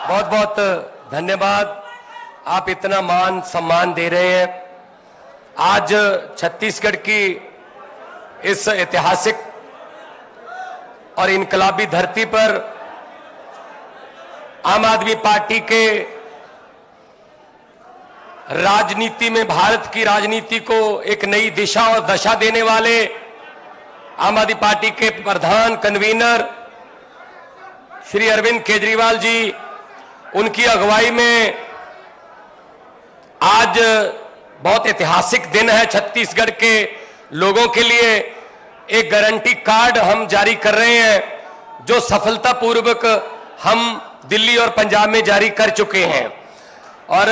बहुत बहुत धन्यवाद। आप इतना मान सम्मान दे रहे हैं। आज छत्तीसगढ़ की इस ऐतिहासिक और इनकलाबी धरती पर आम आदमी पार्टी के राजनीति में, भारत की राजनीति को एक नई दिशा और दशा देने वाले आम आदमी पार्टी के प्रधान कन्वीनर श्री अरविंद केजरीवाल जी, उनकी अगुवाई में आज बहुत ऐतिहासिक दिन है छत्तीसगढ़ के लोगों के लिए। एक गारंटी कार्ड हम जारी कर रहे हैं जो सफलतापूर्वक हम दिल्ली और पंजाब में जारी कर चुके हैं। और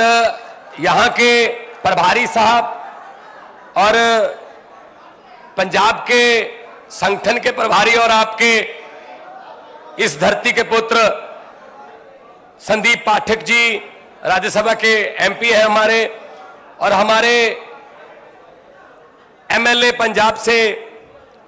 यहां के प्रभारी साहब और पंजाब के संगठन के प्रभारी और आपके इस धरती के पुत्र संदीप पाठक जी राज्यसभा के एमपी हैं हमारे, और हमारे एमएलए पंजाब से,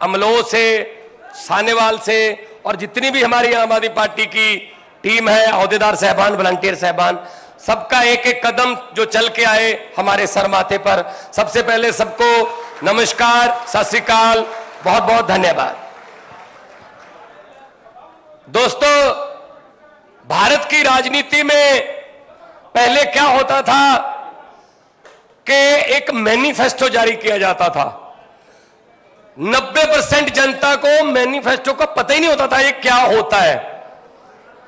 अमलोह से, सानेवाल से, और जितनी भी हमारी आम आदमी पार्टी की टीम है, अहदेदार साहबान, वॉलंटियर साहबान, सबका एक एक कदम जो चल के आए हमारे सर माथे पर, सबसे पहले सबको नमस्कार, सत श्री अकाल, बहुत बहुत धन्यवाद। दोस्तों, भारत की राजनीति में पहले क्या होता था कि एक मैनिफेस्टो जारी किया जाता था। 90% जनता को मैनिफेस्टो का पता ही नहीं होता था ये क्या होता है।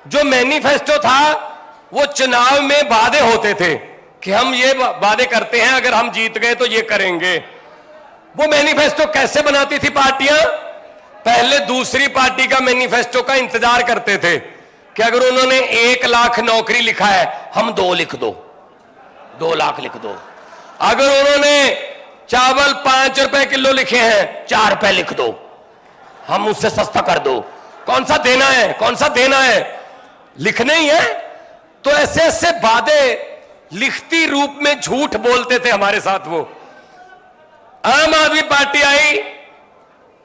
जो मैनिफेस्टो था वो चुनाव में वादे होते थे कि हम ये वादे करते हैं, अगर हम जीत गए तो ये करेंगे। वो मैनिफेस्टो कैसे बनाती थी पार्टियां? पहले दूसरी पार्टी का मैनिफेस्टो का इंतजार करते थे कि अगर उन्होंने 1 लाख नौकरी लिखा है, हम 2 लिख दो, 2 लाख लिख दो। अगर उन्होंने चावल 5 रुपए किलो लिखे हैं, 4 रुपए लिख दो, हम उससे सस्ता कर दो। कौन सा देना है, कौन सा देना है, लिखने ही है। तो ऐसे ऐसे वादे लिखती रूप में झूठ बोलते थे हमारे साथ। वो आम आदमी पार्टी आई,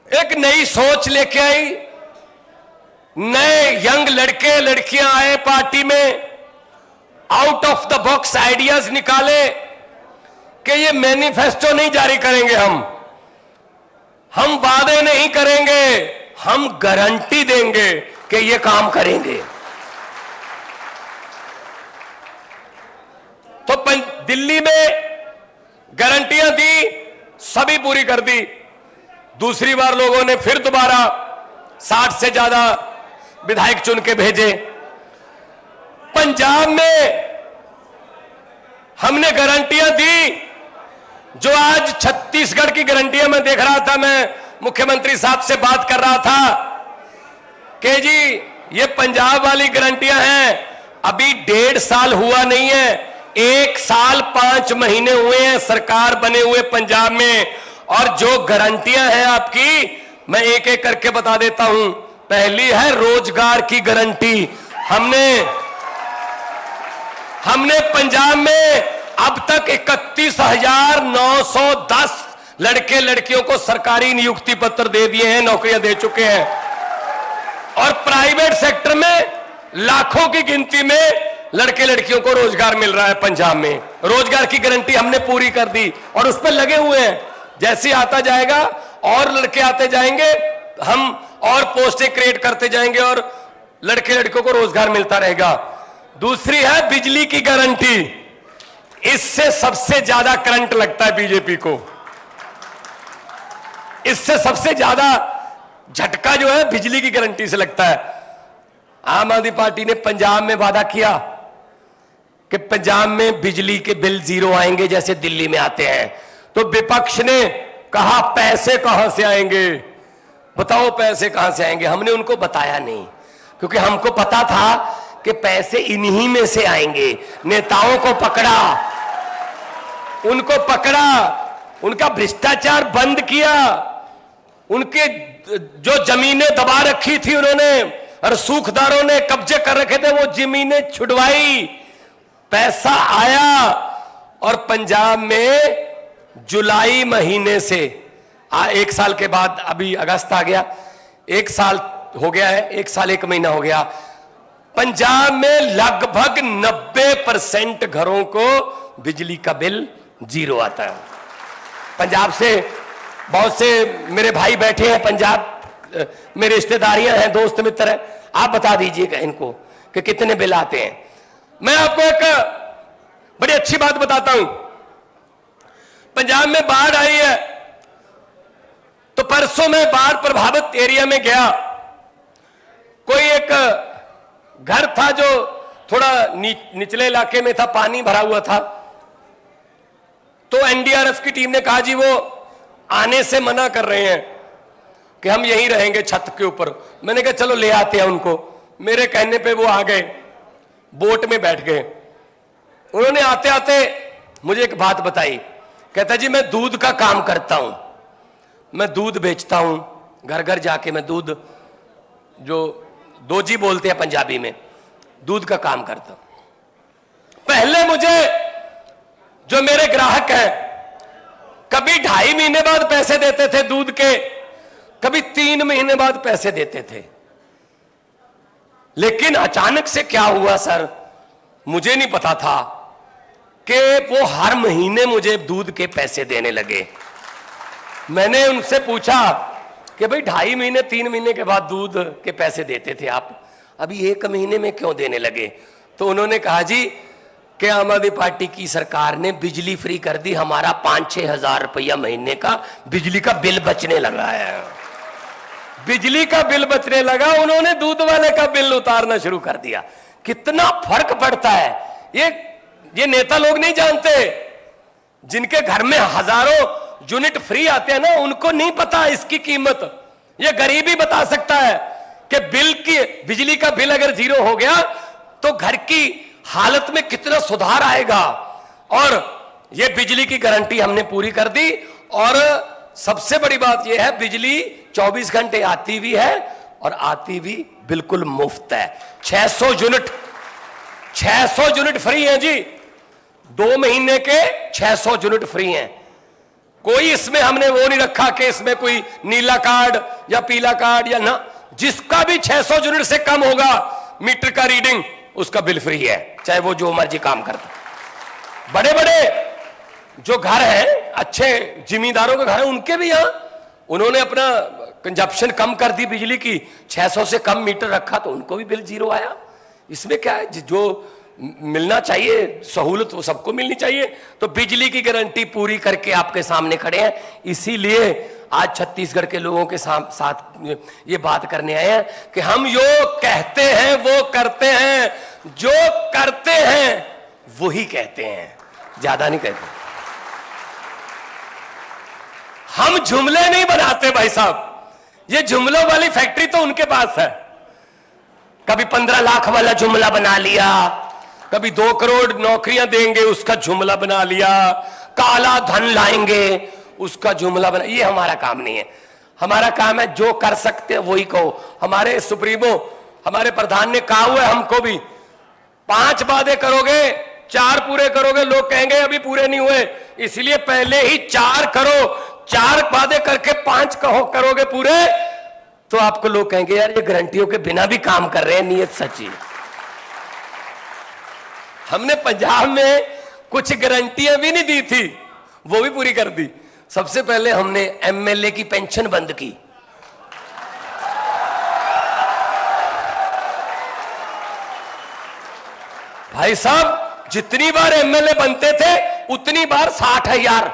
एक नई सोच लेके आई, नए यंग लड़के लड़कियां आए पार्टी में, out of the box ideas निकाले कि ये मैनिफेस्टो नहीं जारी करेंगे, हम वादे नहीं करेंगे, हम गारंटी देंगे कि ये काम करेंगे। तो दिल्ली में गारंटियां दी, सभी पूरी कर दी। दूसरी बार लोगों ने फिर दोबारा 60 से ज्यादा विधायक चुन के भेजे। पंजाब में हमने गारंटियां दी जो आज छत्तीसगढ़ की गारंटियां मैं देख रहा था। मैं मुख्यमंत्री साहब से बात कर रहा था कि जी ये पंजाब वाली गारंटियां हैं, अभी 1.5 साल हुआ नहीं है, 1 साल 5 महीने हुए हैं सरकार बने हुए पंजाब में। और जो गारंटियां हैं आपकी, मैं एक एक करके बता देता हूं। पहली है रोजगार की गारंटी। हमने पंजाब में अब तक 31,910 लड़के लड़कियों को सरकारी नियुक्ति पत्र दे दिए हैं, नौकरियां दे चुके हैं। और प्राइवेट सेक्टर में लाखों की गिनती में लड़के लड़कियों को रोजगार मिल रहा है पंजाब में। रोजगार की गारंटी हमने पूरी कर दी और उस पर लगे हुए हैं। जैसे आता जाएगा और लड़के आते जाएंगे, हम और पोस्टें क्रिएट करते जाएंगे और लड़के लड़कियों को रोजगार मिलता रहेगा। दूसरी है बिजली की गारंटी। इससे सबसे ज्यादा करंट लगता है बीजेपी को, इससे सबसे ज्यादा झटका जो है बिजली की गारंटी से लगता है। आम आदमी पार्टी ने पंजाब में वादा किया कि पंजाब में बिजली के बिल 0 आएंगे जैसे दिल्ली में आते हैं। तो विपक्ष ने कहा पैसे कहां से आएंगे, बताओ पैसे कहां से आएंगे। हमने उनको बताया नहीं, क्योंकि हमको पता था कि पैसे इन्हीं में से आएंगे। नेताओं को पकड़ा, उनको पकड़ा, उनका भ्रष्टाचार बंद किया, उनके जो जमीनें दबा रखी थी उन्होंने और सूखदारों ने कब्जे कर रखे थे, वो जमीनें छुड़वाई, पैसा आया। और पंजाब में जुलाई महीने से 1 साल के बाद, अभी अगस्त आ गया, 1 साल हो गया है, 1 साल 1 महीना हो गया, पंजाब में लगभग 90% घरों को बिजली का बिल जीरो आता है। पंजाब से बहुत से मेरे भाई बैठे हैं, पंजाब मेरे रिश्तेदारियां हैं, दोस्त मित्र हैं, आप बता दीजिएगा इनको कि कितने बिल आते हैं। मैं आपको एक बड़ी अच्छी बात बताता हूं। पंजाब में बाढ़ आई है, तो परसों मैं बाढ़ प्रभावित एरिया में गया। कोई एक घर था जो थोड़ा निचले इलाके में था, पानी भरा हुआ था। तो एनडीआरएफ की टीम ने कहा जी वो आने से मना कर रहे हैं कि हम यहीं रहेंगे छत के ऊपर। मैंने कहा चलो ले आते हैं उनको। मेरे कहने पे वो आ गए, बोट में बैठ गए। उन्होंने आते आते मुझे एक बात बताई। कहता जी मैं दूध का काम करता हूं, मैं दूध बेचता हूं, घर घर जाके मैं दूध, जो दोजी बोलते हैं पंजाबी में, दूध का काम करता हूं। पहले मुझे जो मेरे ग्राहक हैं कभी 2.5 महीने बाद पैसे देते थे दूध के, कभी 3 महीने बाद पैसे देते थे। लेकिन अचानक से क्या हुआ सर, मुझे नहीं पता था कि वो हर महीने मुझे दूध के पैसे देने लगे। मैंने उनसे पूछा कि भाई 2.5 महीने 3 महीने के बाद दूध के पैसे देते थे आप, अभी 1 महीने में क्यों देने लगे? तो उन्होंने कहा जी कि आम आदमी पार्टी की सरकार ने बिजली फ्री कर दी, हमारा 5-6 हजार रुपया महीने का बिजली का बिल बचने लगा है। बिजली का बिल बचने लगा, उन्होंने दूध वाले का बिल उतारना शुरू कर दिया। कितना फर्क पड़ता है ये नेता लोग नहीं जानते। जिनके घर में हजारों यूनिट फ्री आते हैं ना, उनको नहीं पता इसकी कीमत। ये गरीब ही बता सकता है कि बिजली का बिल अगर 0 हो गया तो घर की हालत में कितना सुधार आएगा। और ये बिजली की गारंटी हमने पूरी कर दी। और सबसे बड़ी बात यह है, बिजली 24 घंटे आती भी है और आती भी बिल्कुल मुफ्त है। 600 यूनिट फ्री है जी, 2 महीने के 600 यूनिट फ्री हैं। कोई इसमें हमने वो नहीं रखा कि इसमें कोई नीला कार्ड या पीला कार्ड या ना, जिसका भी 600 यूनिट से कम होगा मीटर का रीडिंग, उसका बिल फ्री है, चाहे वो जो मर्जी काम करता। बड़े बड़े जो घर हैं, अच्छे जिम्मेदारों के घर हैं, उनके भी यहां उन्होंने अपना कंजप्शन कम कर दी बिजली की, 600 से कम मीटर रखा तो उनको भी बिल 0 आया। इसमें क्या है, जो मिलना चाहिए सहूलत वो सबको मिलनी चाहिए। तो बिजली की गारंटी पूरी करके आपके सामने खड़े हैं। इसीलिए आज छत्तीसगढ़ के लोगों के साथ ये बात करने आए हैं कि हम जो कहते हैं वो करते हैं, जो करते हैं वही कहते हैं, ज्यादा नहीं कहते। हम जुमले नहीं बनाते भाई साहब, ये जुमलों वाली फैक्ट्री तो उनके पास है। कभी 15 लाख वाला जुमला बना लिया, कभी 2 करोड़ नौकरियां देंगे उसका जुमला बना लिया, काला धन लाएंगे उसका जुमला बना। ये हमारा काम नहीं है। हमारा काम है जो कर सकते हैं वही कहो। हमारे सुप्रीमो, हमारे प्रधान ने कहा हुआ है हमको भी, 5 वादे करोगे 4 पूरे करोगे, लोग कहेंगे अभी पूरे नहीं हुए, इसलिए पहले ही 4 करो। 4 वादे करके 5 करोगे पूरे, तो आपको लोग कहेंगे यार ये गारंटियों के बिना भी काम कर रहे हैं, नीयत सच्ची है। हमने पंजाब में कुछ गारंटियां भी नहीं दी थी, वो भी पूरी कर दी। सबसे पहले हमने एमएलए की पेंशन बंद की। भाई साहब जितनी बार एमएलए बनते थे उतनी बार 60,000,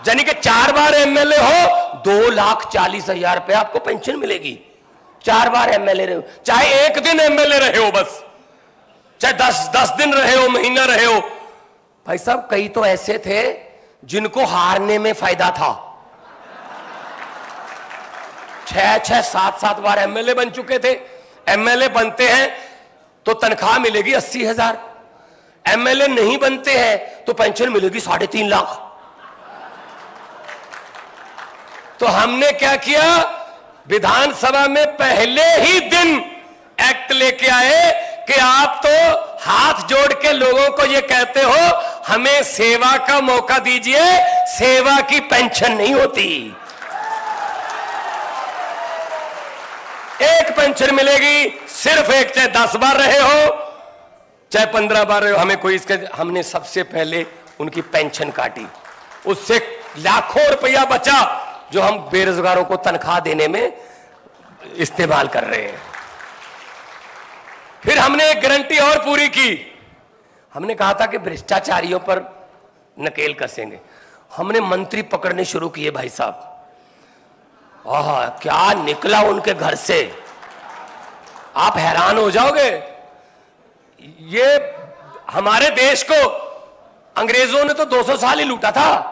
यानी कि 4 बार एमएलए हो 2,40,000 रुपए आपको पेंशन मिलेगी। 4 बार एमएलए रहे हो, चाहे 1 दिन एमएलए रहे हो, बस चाहे 10 दिन रहे हो, महीना रहे हो। भाई साहब कई तो ऐसे थे जिनको हारने में फायदा था। 6-6, 7-7 बार एमएलए बन चुके थे। एमएलए बनते हैं तो तनख्वाह मिलेगी 80,000, एमएलए नहीं बनते हैं तो पेंशन मिलेगी 3.5 लाख। तो हमने क्या किया, विधानसभा में पहले ही दिन एक्ट लेके आए कि आप तो हाथ जोड़ के लोगों को ये कहते हो हमें सेवा का मौका दीजिए, सेवा की पेंशन नहीं होती। एक पेंशन मिलेगी सिर्फ एक, चाहे 10 बार रहे हो चाहे 15 बार रहे हो, हमें कोई इसके, हमने सबसे पहले उनकी पेंशन काटी, उससे लाखों रुपया बचा जो हम बेरोजगारों को तनख्वाह देने में इस्तेमाल कर रहे हैं। फिर हमने एक गारंटी और पूरी की, हमने कहा था कि भ्रष्टाचारियों पर नकेल कसेंगे। हमने मंत्री पकड़ने शुरू किए भाई साहब, क्या निकला उनके घर से, आप हैरान हो जाओगे। ये हमारे देश को अंग्रेजों ने तो 200 साल ही लूटा था,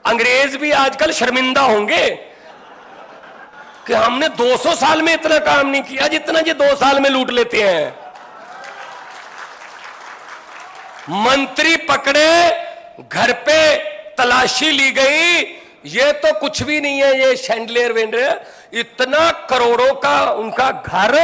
अंग्रेज भी आजकल शर्मिंदा होंगे कि हमने 200 साल में इतना काम नहीं किया जितना ये 2 साल में लूट लेते हैं। मंत्री पकड़े, घर पे तलाशी ली गई, ये तो कुछ भी नहीं है, ये शैंडलियर वेंडलियर, इतना करोड़ों का उनका घर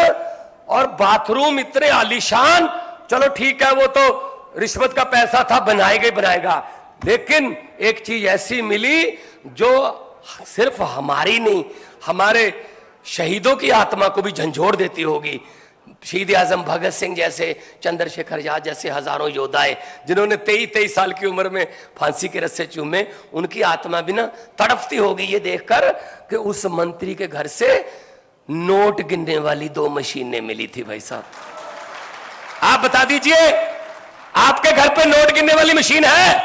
और बाथरूम इतने आलीशान। चलो ठीक है, वो तो रिश्वत का पैसा था, बनाएगा, लेकिन एक चीज ऐसी मिली जो सिर्फ हमारी नहीं, हमारे शहीदों की आत्मा को भी झंझोड़ देती होगी। शहीद आजम भगत सिंह जैसे, चंद्रशेखर आजाद जैसे हजारों योद्धाएं जिन्होंने 23 साल की उम्र में फांसी के रस्से चूमे, उनकी आत्मा भी ना तड़पती होगी ये देखकर कि उस मंत्री के घर से नोट गिनने वाली 2 मशीनें मिली थी। भाई साहब आप बता दीजिए, आपके घर पे नोट गिनने वाली मशीन है?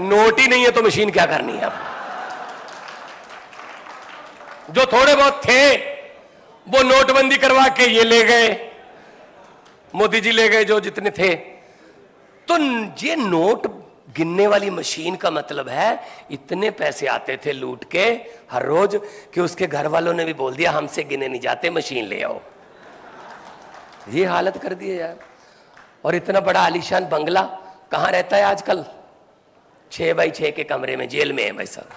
नोट ही नहीं है तो मशीन क्या करनी है आपको? जो थोड़े बहुत थे वो नोटबंदी करवा के ये ले गए, मोदी जी ले गए जो जितने थे। तो ये नोट गिनने वाली मशीन का मतलब है इतने पैसे आते थे लूट के हर रोज कि उसके घर वालों ने भी बोल दिया हमसे गिने नहीं जाते, मशीन ले आओ। ये हालत कर दी है यार। और इतना बड़ा आलीशान बंगला कहां रहता है आजकल? 6 बाई 6 के कमरे में, जेल में है भाई साहब।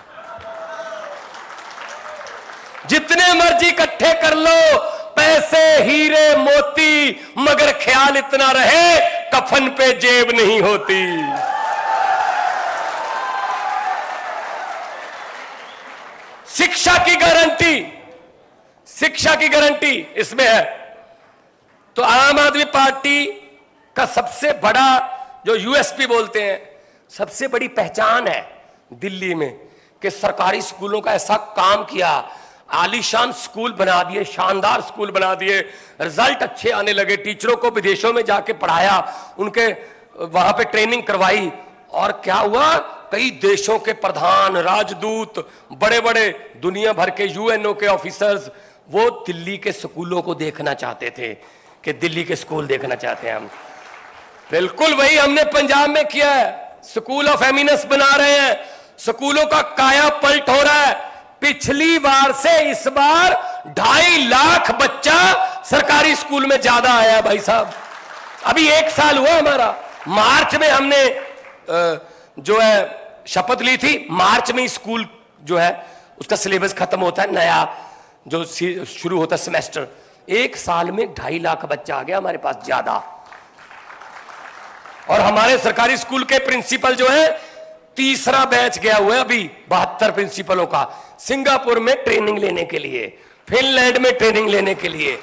जितने मर्जी इकट्ठे कर लो पैसे, हीरे मोती, मगर ख्याल इतना रहे कफन पे जेब नहीं होती। शिक्षा की गारंटी, शिक्षा की गारंटी इसमें है। तो आम आदमी पार्टी का सबसे बड़ा जो यूएसपी बोलते हैं, सबसे बड़ी पहचान है दिल्ली में कि सरकारी स्कूलों का ऐसा काम किया, आलीशान स्कूल बना दिए, शानदार स्कूल बना दिए, रिजल्ट अच्छे आने लगे, टीचरों को विदेशों में जाके पढ़ाया, उनके वहां पे ट्रेनिंग करवाई, और क्या हुआ, कई देशों के प्रधान, राजदूत, बड़े बड़े दुनिया भर के यूएनओ के ऑफिसर्स वो दिल्ली के स्कूलों को देखना चाहते थे कि दिल्ली के स्कूल देखना चाहते हैं हम। बिल्कुल वही हमने पंजाब में किया है, स्कूल ऑफ एमिनेंस बना रहे हैं, स्कूलों का काया पलट हो रहा है। पिछली बार से इस बार 2.5 लाख बच्चा सरकारी स्कूल में ज्यादा आया भाई साहब। अभी 1 साल हुआ हमारा, मार्च में हमने जो है शपथ ली थी, मार्च में स्कूल जो है उसका सिलेबस खत्म होता है, नया जो शुरू होता है सेमेस्टर। 1 साल में 2.5 लाख बच्चा आ गया हमारे पास ज्यादा। और हमारे सरकारी स्कूल के प्रिंसिपल जो है, 3रा बैच गया हुआ है अभी 72 प्रिंसिपलों का, सिंगापुर में ट्रेनिंग लेने के लिए, फिनलैंड में ट्रेनिंग लेने के लिए,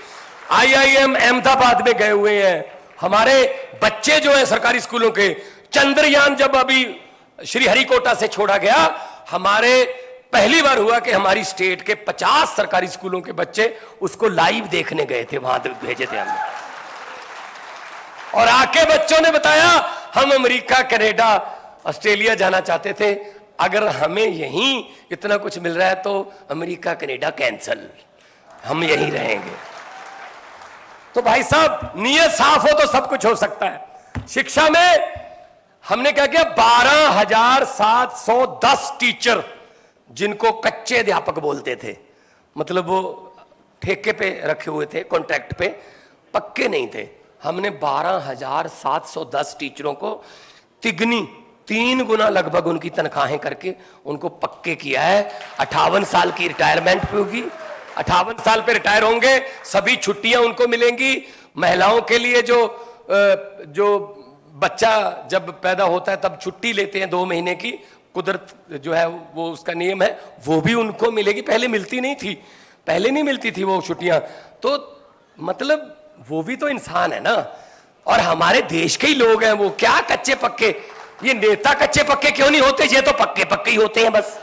IIM अहमदाबाद में गए हुए हैं। हमारे बच्चे जो है सरकारी स्कूलों के, चंद्रयान जब अभी श्रीहरिकोटा से छोड़ा गया, हमारे पहली बार हुआ कि हमारी स्टेट के 50 सरकारी स्कूलों के बच्चे उसको लाइव देखने गए थे, वहां भेजे थे हमने। और आके बच्चों ने बताया हम अमेरिका, कनाडा, ऑस्ट्रेलिया जाना चाहते थे, अगर हमें यहीं इतना कुछ मिल रहा है तो अमेरिका कनाडा कैंसल, हम यहीं रहेंगे। तो भाई साहब नीयत साफ हो तो सब कुछ हो सकता है। शिक्षा में हमने क्या किया, 12,710 टीचर जिनको कच्चे अध्यापक बोलते थे, मतलब वो ठेके पे रखे हुए थे, कॉन्ट्रैक्ट पे, पक्के नहीं थे, हमने 12,710 टीचरों को तिगनी 3 गुना लगभग उनकी तनख्वाहें करके उनको पक्के किया है। 58 साल की रिटायरमेंट पे होगी, 58 साल पे रिटायर होंगे, सभी छुट्टियां उनको मिलेंगी। महिलाओं के लिए जो बच्चा जब पैदा होता है तब छुट्टी लेते हैं 2 महीने की, कुदरत जो है वो उसका नियम है, वो भी उनको मिलेगी, पहले मिलती नहीं थी, पहले नहीं मिलती थी वो छुट्टियां। तो मतलब वो भी तो इंसान है ना, और हमारे देश के ही लोग हैं। वो क्या कच्चे पक्के, ये नेता कच्चे पक्के क्यों नहीं होते? ये तो पक्के पक्के ही होते हैं बस।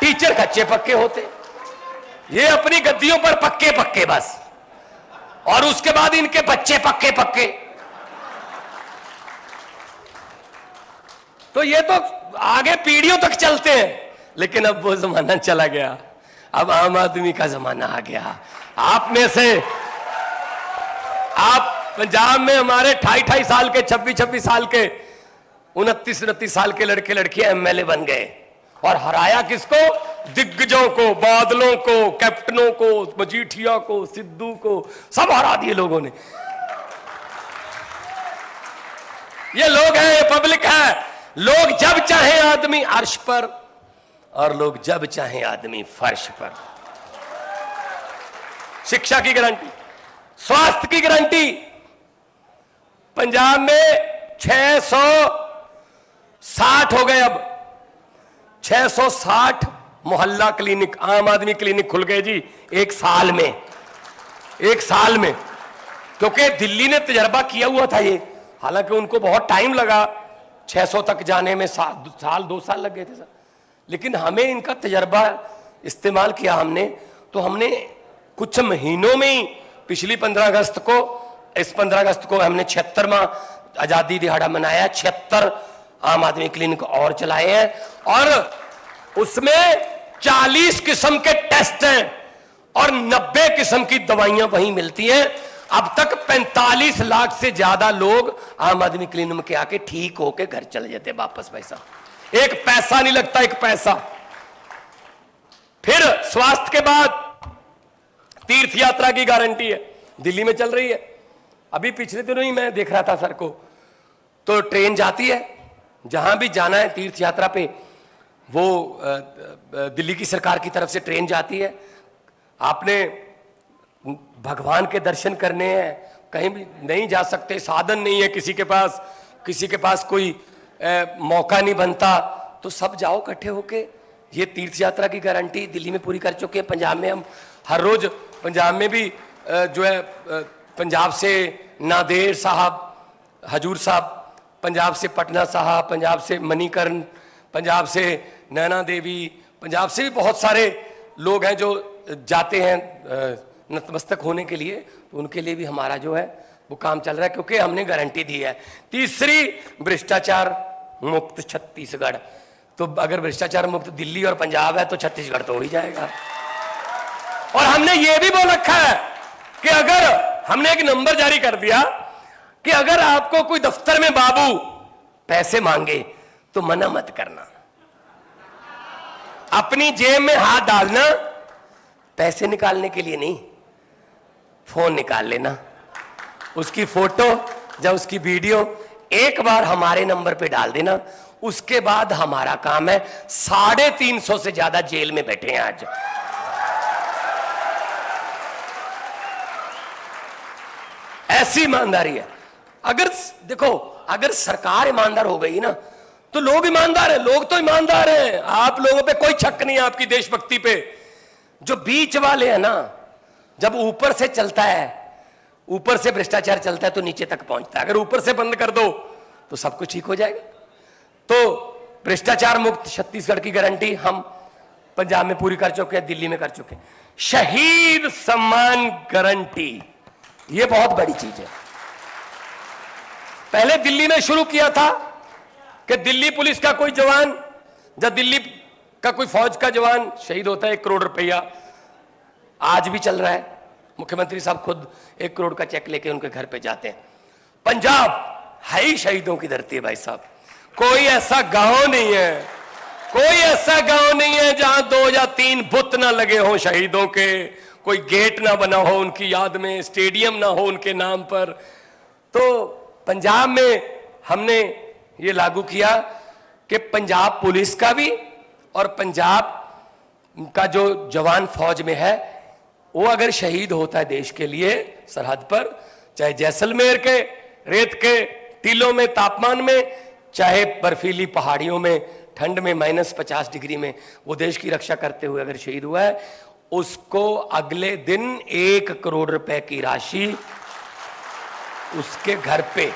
टीचर कच्चे पक्के होते, ये अपनी गद्दियों पर पक्के पक्के बस, और उसके बाद इनके बच्चे पक्के पक्के। तो ये तो आगे पीढ़ियों तक चलते हैं। लेकिन अब वो जमाना चला गया, अब आम आदमी का जमाना आ गया। आप में से, आप पंजाब में हमारे 28 साल के, 26 साल के, 29 साल के लड़के लड़कियां एमएलए बन गए, और हराया किसको? दिग्गजों को, बादलों को, कैप्टनों को, मजीठिया को, सिद्धू को, सब हरा दिए लोगों ने। ये लोग हैं, ये पब्लिक है। लोग जब चाहे आदमी अर्श पर, और लोग जब चाहे आदमी फर्श पर। शिक्षा की गारंटी, स्वास्थ्य की गारंटी। पंजाब में 660 हो गए, अब 660 मोहल्ला क्लिनिक, आम आदमी क्लिनिक खुल गए जी एक साल में। एक साल में, क्योंकि दिल्ली ने तजर्बा किया हुआ था ये, हालांकि उनको बहुत टाइम लगा 600 तक जाने में, साल 2 साल लग गए थे सर। लेकिन हमें इनका तजर्बा इस्तेमाल किया हमने, तो हमने कुछ महीनों में ही, पिछली 15 अगस्त को, इस 15 अगस्त को हमने 76वां आजादी दिहाड़ा मनाया। 76 आम आदमी क्लिनिक और चलाए हैं, और उसमें 40 किस्म के टेस्ट हैं और 90 किस्म की दवाइयां वहीं मिलती हैं। अब तक 45 लाख से ज्यादा लोग आम आदमी क्लिनिक के आके ठीक होके घर चले जाते वापस। पैसा, एक पैसा नहीं लगता, एक पैसा। फिर स्वास्थ्य के बाद तीर्थ यात्रा की गारंटी है, दिल्ली में चल रही है। अभी पिछले दिनों ही मैं देख रहा था सर को, तो ट्रेन जाती है, जहां भी जाना है तीर्थ यात्रा पे, वो दिल्ली की सरकार की तरफ से ट्रेन जाती है। आपने भगवान के दर्शन करने हैं, कहीं भी नहीं जा सकते, साधन नहीं है किसी के पास कोई मौका नहीं बनता, तो सब जाओ इकट्ठे होके। ये तीर्थ यात्रा की गारंटी दिल्ली में पूरी कर चुके हैं। पंजाब में हम हर रोज, पंजाब में भी जो है, पंजाब से नादेर साहब, हजूर साहब, पंजाब से पटना साहब, पंजाब से मणिकर्ण, पंजाब से नैना देवी, पंजाब से भी बहुत सारे लोग हैं जो जाते हैं नतमस्तक होने के लिए। तो उनके लिए भी हमारा जो है वो काम चल रहा है, क्योंकि हमने गारंटी दी है। तीसरी, भ्रष्टाचार मुक्त छत्तीसगढ़। तो अगर भ्रष्टाचार मुक्त दिल्ली और पंजाब है तो छत्तीसगढ़ तो हो ही जाएगा। और हमने ये भी बोल रखा है कि अगर, हमने एक नंबर जारी कर दिया कि अगर आपको कोई दफ्तर में बाबू पैसे मांगे तो मना मत करना, अपनी जेब में हाथ डालना, पैसे निकालने के लिए नहीं, फोन निकाल लेना, उसकी फोटो या उसकी वीडियो एक बार हमारे नंबर पे डाल देना, उसके बाद हमारा काम है। 350 से ज्यादा जेल में बैठे हैं आज। ऐसी ईमानदारी है। अगर देखो, अगर सरकार ईमानदार हो गई ना, तो लोग ईमानदार हैं। लोग तो ईमानदार हैं, आप लोगों पे कोई शक नहीं है, आपकी देशभक्ति पे। जो बीच वाले हैं ना, जब ऊपर से चलता है, ऊपर से भ्रष्टाचार चलता है तो नीचे तक पहुंचता है। अगर ऊपर से बंद कर दो तो सब कुछ ठीक हो जाएगा। तो भ्रष्टाचार मुक्त छत्तीसगढ़ की गारंटी हम पंजाब में पूरी कर चुके हैं, दिल्ली में कर चुके हैं। शहीद सम्मान गारंटी, यह बहुत बड़ी चीज है। पहले दिल्ली में शुरू किया था कि दिल्ली पुलिस का कोई जवान, जब दिल्ली का कोई फौज का जवान शहीद होता है, 1 करोड़ रुपया आज भी चल रहा है। मुख्यमंत्री साहब खुद 1 करोड़ का चेक लेके उनके घर पे जाते हैं। पंजाब है ही शहीदों की धरती है भाई साहब। कोई ऐसा गांव नहीं है, कोई ऐसा गांव नहीं है जहां 2 या 3 बुत ना लगे हों शहीदों के, कोई गेट ना बना हो उनकी याद में, स्टेडियम ना हो उनके नाम पर। तो पंजाब में हमने ये लागू किया कि पंजाब पुलिस का भी और पंजाब का जो जवान फौज में है, वो अगर शहीद होता है देश के लिए सरहद पर, चाहे जैसलमेर के रेत के टीलों में तापमान में, चाहे बर्फीली पहाड़ियों में ठंड में -50 डिग्री में, वो देश की रक्षा करते हुए अगर शहीद हुआ है, उसको अगले दिन 1 करोड़ रुपए की राशि उसके घर पे,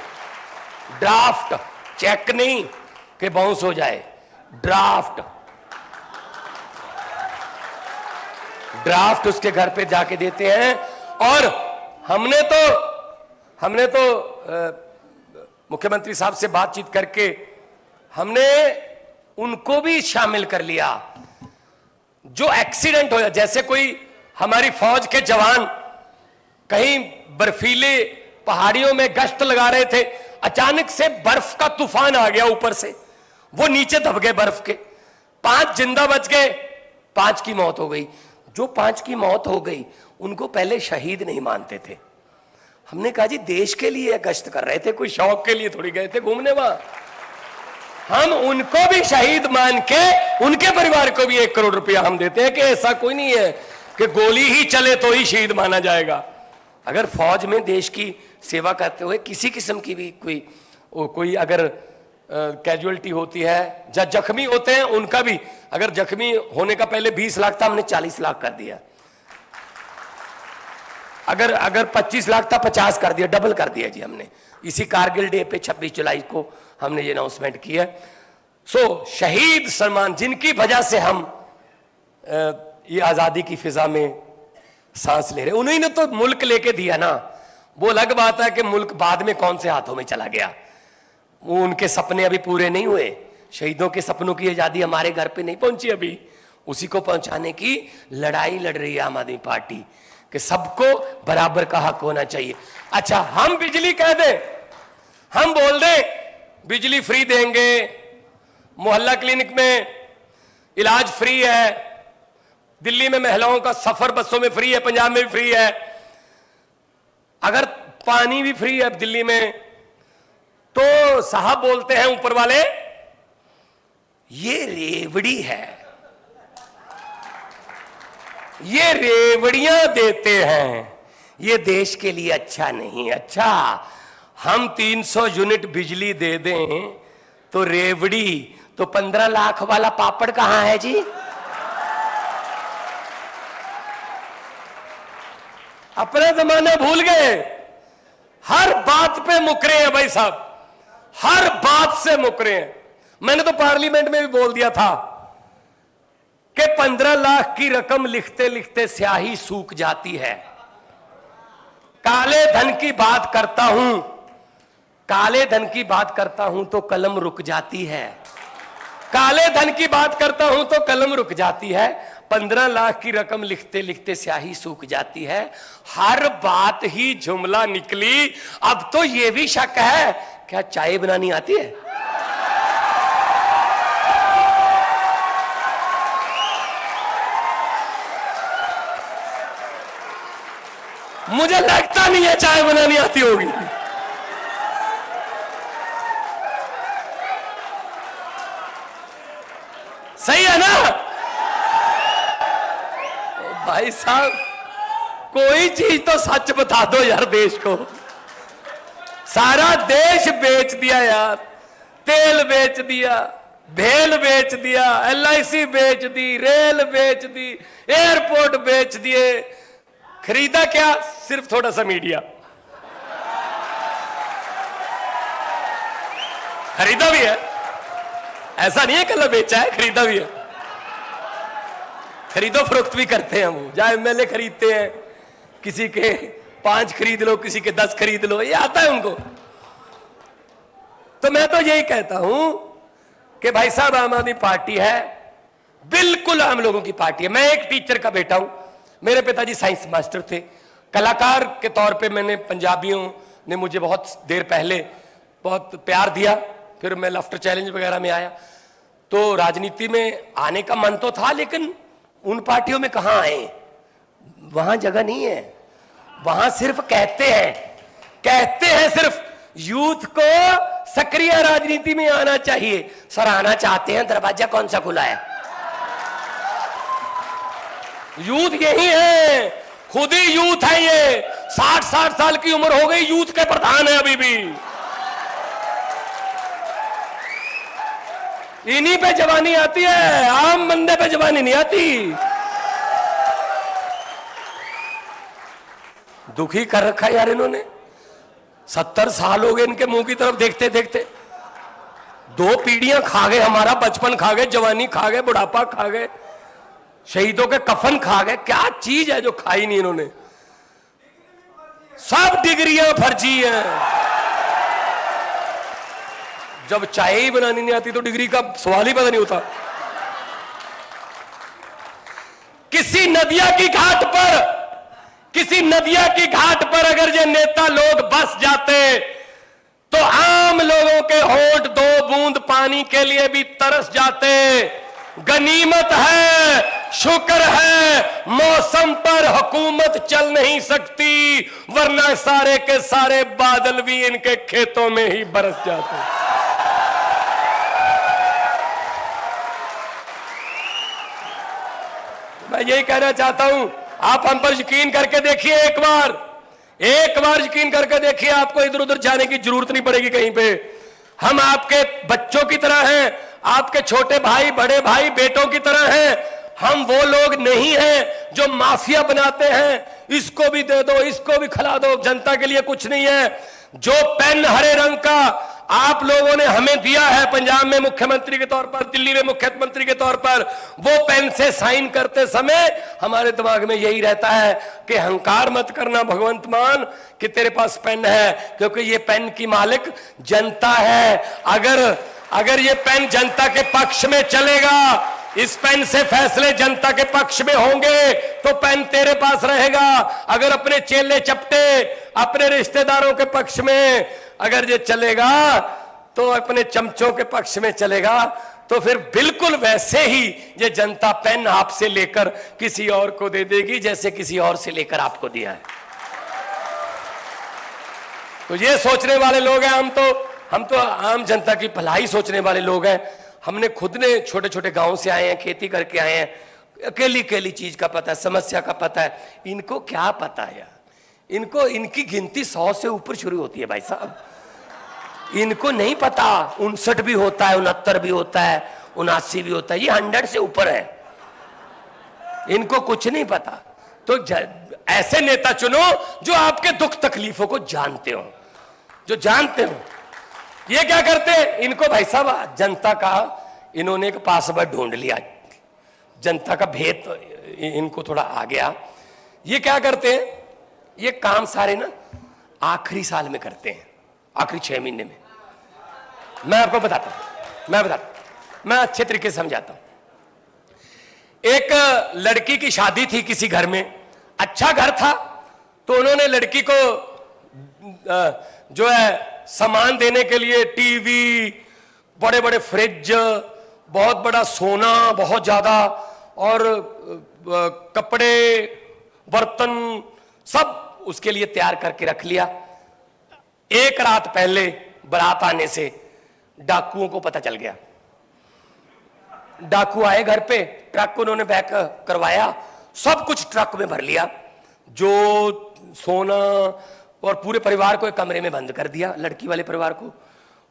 ड्राफ्ट, चेक नहीं कि बाउंस हो जाए, ड्राफ्ट उसके घर पे जाके देते हैं। और हमने तो मुख्यमंत्री साहब से बातचीत करके हमने उनको भी शामिल कर लिया। जो एक्सीडेंट हो, जैसे कोई हमारी फौज के जवान कहीं बर्फीले पहाड़ियों में गश्त लगा रहे थे, अचानक से बर्फ का तूफान आ गया ऊपर से, वो नीचे दब गए बर्फ के, 5 जिंदा बच गए, 5 की मौत हो गई। जो 5 की मौत हो गई उनको पहले शहीद नहीं मानते थे। हमने कहा जी देश के लिए गश्त कर रहे थे, कोई शौक के लिए थोड़ी गए थे घूमने वहां। हम उनको भी शहीद मान के उनके परिवार को भी 1 करोड़ रुपया हम देते हैं कि ऐसा कोई नहीं है कि गोली ही चले तो ही शहीद माना जाएगा। अगर फौज में देश की सेवा करते हुए किसी किस्म की भी कोई अगर कैजुअलिटी होती है, जख्मी होते हैं उनका भी, अगर जख्मी होने का पहले 20 लाख था, हमने 40 लाख कर दिया। अगर 25 लाख था, 50 कर दिया, डबल कर दिया जी हमने। इसी कारगिल डे पे 26 जुलाई को हमने ये अनाउंसमेंट किया। शहीद सम्मान, जिनकी वजह से हम ये आजादी की फिजा में सांस ले रहे, उन्हीं ने तो मुल्क लेके दिया ना। वो अलग बात है कि मुल्क बाद में कौन से हाथों में चला गया, वो उनके सपने अभी पूरे नहीं हुए। शहीदों के सपनों की आजादी हमारे घर पे नहीं पहुंची अभी, उसी को पहुंचाने की लड़ाई लड़ रही है आम आदमी पार्टी कि सबको बराबर का हक होना चाहिए। अच्छा, हम बिजली कह दें, हम बोल दें बिजली फ्री देंगे, मोहल्ला क्लिनिक में इलाज फ्री है, दिल्ली में महिलाओं का सफर बसों में फ्री है, पंजाब में भी फ्री है, अगर पानी भी फ्री है दिल्ली में, तो साहब बोलते हैं ऊपर वाले ये रेवड़ी है, ये रेवड़ियां देते हैं, ये देश के लिए अच्छा नहीं। अच्छा, हम 300 यूनिट बिजली दे दें तो रेवड़ी, तो 15 लाख वाला पापड़ कहां है जी? अपना जमाना भूल गए, हर बात पे मुकरे हैं भाई साहब, हर बात से मुकरे हैं। मैंने तो पार्लियामेंट में भी बोल दिया था कि 15 लाख की रकम लिखते लिखते स्याही सूख जाती है। काले धन की बात करता हूं, काले धन की बात करता हूं तो कलम रुक जाती है, काले धन की बात करता हूं तो कलम रुक जाती है। 15 लाख की रकम लिखते लिखते स्याही सूख जाती है। हर बात ही जुमला निकली। अब तो यह भी शक है, क्या चाय बनानी आती है? मुझे लगता नहीं है चाय बनानी आती होगी। सही है ना भाई साहब? कोई चीज तो सच बता दो यार देश को। सारा देश बेच दिया यार, तेल बेच दिया, भेल बेच दिया, LIC बेच दी, रेल बेच दी, एयरपोर्ट बेच दिए। खरीदा क्या? सिर्फ थोड़ा सा मीडिया खरीदा भी है, ऐसा नहीं है कल बेचा है, खरीदा भी है। खरीदो फरोख्त भी करते हैं वो, जहां MLA खरीदते हैं, किसी के 5 खरीद लो, किसी के 10 खरीद लो, ये आता है उनको। तो मैं तो यही कहता हूं कि भाई साहब आम आदमी पार्टी है, बिल्कुल आम लोगों की पार्टी है। मैं एक टीचर का बेटा हूं, मेरे पिताजी साइंस मास्टर थे। कलाकार के तौर पे मैंने, पंजाबियों ने मुझे बहुत देर पहले बहुत प्यार दिया, फिर मैं लाफ्टर चैलेंज वगैरह में आया। तो राजनीति में आने का मन तो था, लेकिन उन पार्टियों में कहां आए, वहां जगह नहीं है। वहां सिर्फ कहते हैं सिर्फ यूथ को सक्रिय राजनीति में आना चाहिए। सर आना चाहते हैं, दरवाजा कौन सा खुला है? यूथ यही है, खुद ही यूथ है ये। 60 साल की उम्र हो गई, यूथ के प्रधान है अभी भी। इन्हीं पे जवानी आती है, आम बंदे पे जवानी नहीं आती। दुखी कर रखा है यार इन्होंने। 70 साल हो गए इनके मुंह की तरफ देखते देखते। 2 पीढ़ियां खा गए, हमारा बचपन खा गए, जवानी खा गए, बुढ़ापा खा गए, शहीदों के कफन खा गए। क्या चीज है जो खाई नहीं इन्होंने? सब डिग्रियां फर्जी हैं। जब चाय ही बनानी नहीं आती तो डिग्री का सवाल ही पता नहीं होता। किसी नदिया की घाट पर अगर ये नेता लोग बस जाते तो आम लोगों के होंठ 2 बूंद पानी के लिए भी तरस जाते। गनीमत है, शुक्र है, मौसम पर हुकूमत चल नहीं सकती, वरना सारे के सारे बादल भी इनके खेतों में ही बरस जाते। मैं यही कहना चाहता हूं, आप हम पर यकीन करके देखिए, एक बार यकीन करके देखिए, आपको इधर उधर जाने की जरूरत नहीं पड़ेगी कहीं पे। हम आपके बच्चों की तरह हैं, आपके छोटे भाई, बड़े भाई, बेटों की तरह हैं। हम वो लोग नहीं हैं जो माफिया बनाते हैं, इसको भी दे दो, इसको भी खिला दो, जनता के लिए कुछ नहीं है। जो पेन हरे रंग का आप लोगों ने हमें दिया है पंजाब में मुख्यमंत्री के तौर पर, दिल्ली में मुख्यमंत्री के तौर पर, वो पेन से साइन करते समय हमारे दिमाग में यही रहता है कि अहंकार मत करना भगवंत मान कि तेरे पास पेन है, क्योंकि ये पेन की मालिक जनता है। अगर ये पेन जनता के पक्ष में चलेगा, इस पेन से फैसले जनता के पक्ष में होंगे, तो पेन तेरे पास रहेगा। अगर अपने चेले चपटे, अपने रिश्तेदारों के पक्ष में अगर ये चलेगा, तो अपने चमचों के पक्ष में चलेगा, तो फिर बिल्कुल वैसे ही ये जनता पेन आपसे लेकर किसी और को दे देगी, जैसे किसी और से लेकर आपको दिया है। तो ये सोचने वाले लोग हैं, हम तो आम जनता की भलाई सोचने वाले लोग हैं। हमने खुद ने छोटे छोटे गांव से आए हैं, खेती करके आए हैं, अकेली चीज का पता है, समस्या का पता है। इनको क्या पता है यार? इनकी गिनती 100 से ऊपर शुरू होती है भाई साहब। इनको नहीं पता 59 भी होता है, 69 भी होता है, 79 भी होता है, ये 100 से ऊपर है। इनको कुछ नहीं पता। तो ऐसे नेता चुनो जो आपके दुख तकलीफों को जानते हो, जो जानते हो। ये क्या करते हैं? इनको भाई साहब जनता का इन्होंने एक पासवर्ड ढूंढ लिया, जनता का भेद इनको थोड़ा आ गया। ये क्या करते हैं? ये काम सारे ना आखिरी साल में करते हैं, आखिरी 6 महीने में। मैं आपको बताता हूं, मैं अच्छे तरीके से समझाता हूं। एक लड़की की शादी थी किसी घर में, अच्छा घर था, तो उन्होंने लड़की को जो है सामान देने के लिए टीवी, बड़े बड़े फ्रिज, बहुत बड़ा सोना, बहुत ज्यादा, और कपड़े, बर्तन, सब उसके लिए तैयार करके रख लिया। एक रात पहले बारात आने से डाकुओं को पता चल गया। डाकू आए घर पे, ट्रक उन्होंने बैक करवाया, सब कुछ ट्रक में भर लिया, जो सोना, और पूरे परिवार को एक कमरे में बंद कर दिया, लड़की वाले परिवार को,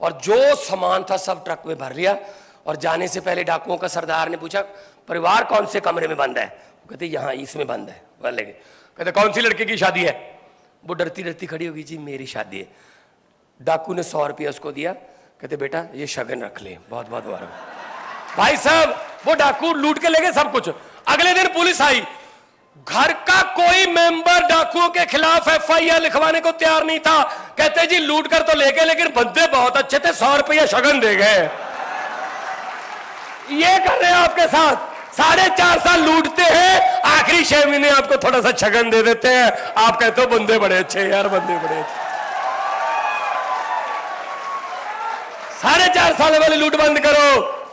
और जो सामान था सब ट्रक में भर लिया। और जाने से पहले डाकुओं का सरदार ने पूछा, परिवार कौन से कमरे में बंद है? कहते यहाँ इसमें बंद है। बोले, कहते कौन सी लड़की की शादी है? वो डरती डरती खड़ी होगी, जी मेरी शादी है। डाकू ने 100 रुपया उसको दिया, कहते बेटा ये शगन रख ले, बहुत बहुत मुबारक। भाई साहब वो डाकू लूट के ले गए सब कुछ। अगले दिन पुलिस आई, घर का कोई मेंबर डाकुओं के खिलाफ FIR लिखवाने को तैयार नहीं था। कहते जी लूट कर तो ले गए, लेकिन बंदे बहुत अच्छे थे, 100 रुपया शगन दे गए। ये कर रहे हैं आपके साथ, 4.5 साल लूटते हैं, आखिरी 6 महीने आपको थोड़ा सा शगन दे देते हैं। आप कहते हो बंदे बड़े अच्छे यार, बंदे बड़े अच्छे। 4.5 साल वाली लूट बंद करो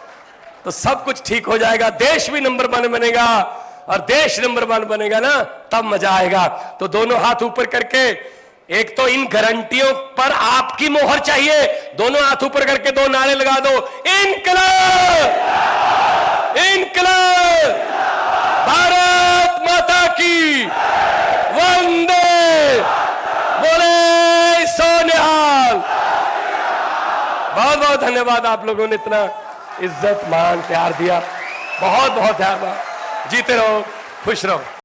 तो सब कुछ ठीक हो जाएगा, देश भी नंबर 1 बनेगा। और देश नंबर 1 बनेगा ना, तब मजा आएगा। तो दोनों हाथ ऊपर करके, एक तो इन गारंटियों पर आपकी मोहर चाहिए, दोनों हाथ ऊपर करके 2 नारे लगा दो, इनकलाब, इनकलाब, भारत माता की, वंदे, बोले सोनिहाल। बहुत बहुत धन्यवाद, आप लोगों ने इतना इज्जत मान प्यार दिया, बहुत बहुत धन्यवाद। जीते रहो, खुश रहो।